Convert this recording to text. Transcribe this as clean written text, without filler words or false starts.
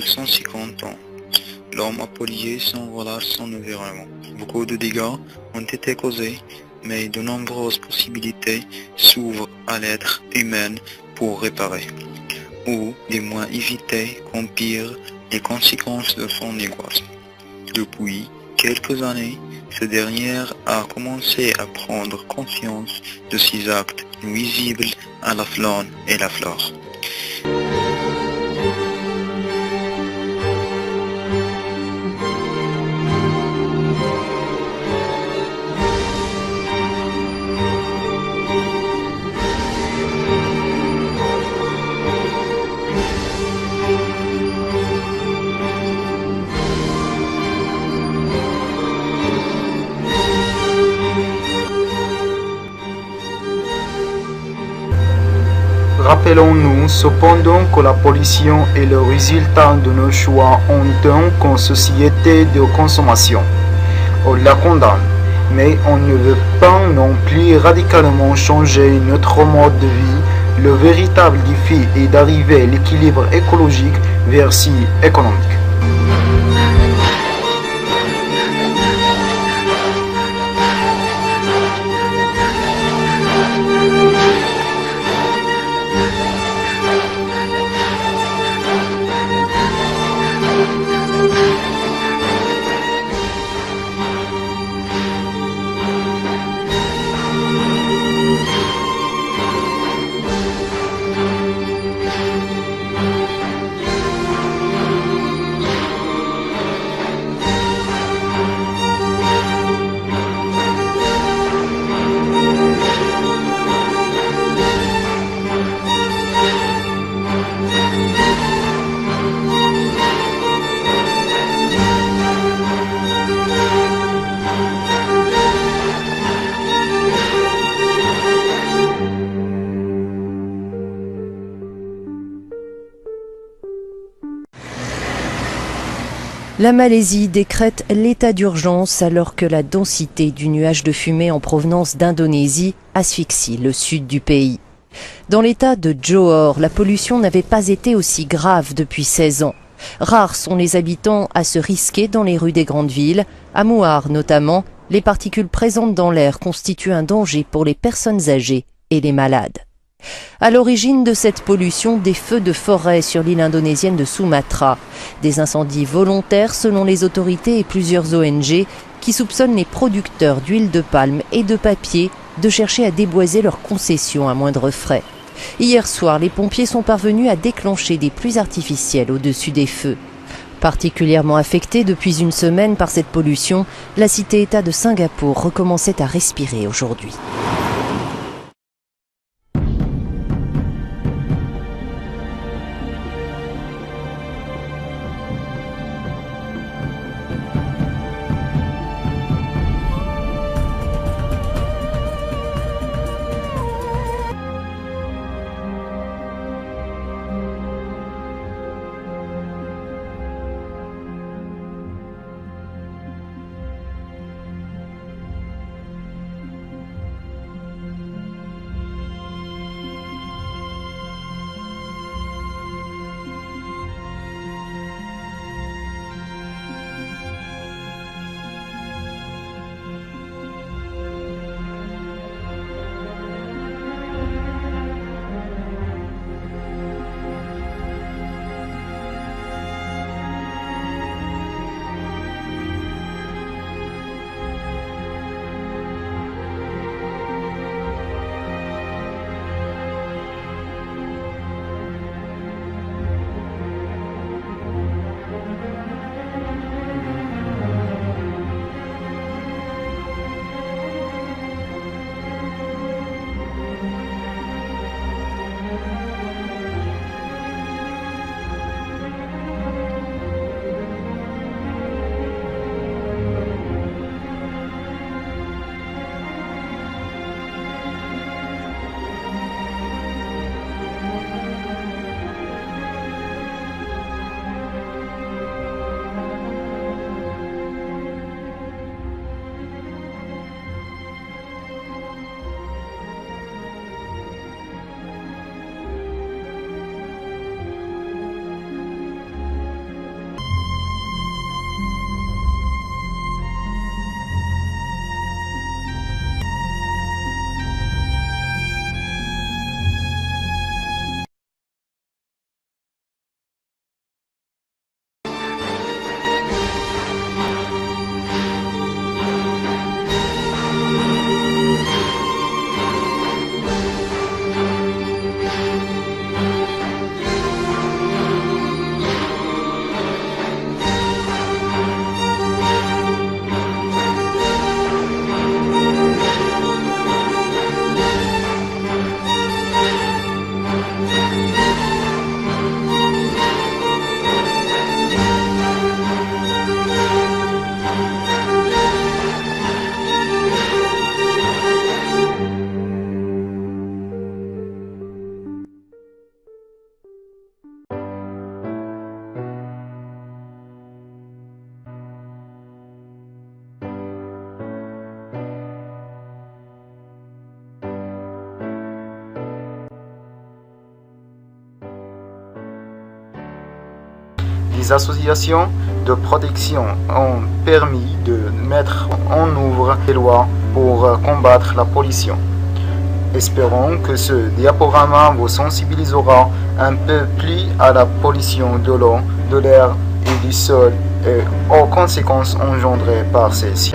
150 ans. L'homme a pollué sans relâche son environnement. Beaucoup de dégâts ont été causés, mais de nombreuses possibilités s'ouvrent à l'être humain pour réparer, ou du moins éviter qu'empirent les conséquences de son égoïsme. Depuis quelques années, ce dernier a commencé à prendre conscience de ses actes nuisibles à la faune et la flore. Rappelons-nous cependant que la pollution est le résultat de nos choix en tant que société de consommation. On la condamne, mais on ne veut pas non plus radicalement changer notre mode de vie. Le véritable défi est d'arriver à l'équilibre écologique versus économique. La Malaisie décrète l'état d'urgence alors que la densité du nuage de fumée en provenance d'Indonésie asphyxie le sud du pays. Dans l'état de Johor, la pollution n'avait pas été aussi grave depuis 16 ans. Rares sont les habitants à se risquer dans les rues des grandes villes. À Muar notamment, les particules présentes dans l'air constituent un danger pour les personnes âgées et les malades. À l'origine de cette pollution, des feux de forêt sur l'île indonésienne de Sumatra, des incendies volontaires selon les autorités et plusieurs ONG qui soupçonnent les producteurs d'huile de palme et de papier de chercher à déboiser leurs concessions à moindre frais. Hier soir, les pompiers sont parvenus à déclencher des pluies artificielles au-dessus des feux. Particulièrement affectée depuis une semaine par cette pollution, la cité-État de Singapour recommençait à respirer aujourd'hui. les associations de protection ont permis de mettre en œuvre des lois pour combattre la pollution. Espérons que ce diaporama vous sensibilisera un peu plus à la pollution de l'eau, de l'air et du sol et aux conséquences engendrées par celle-ci.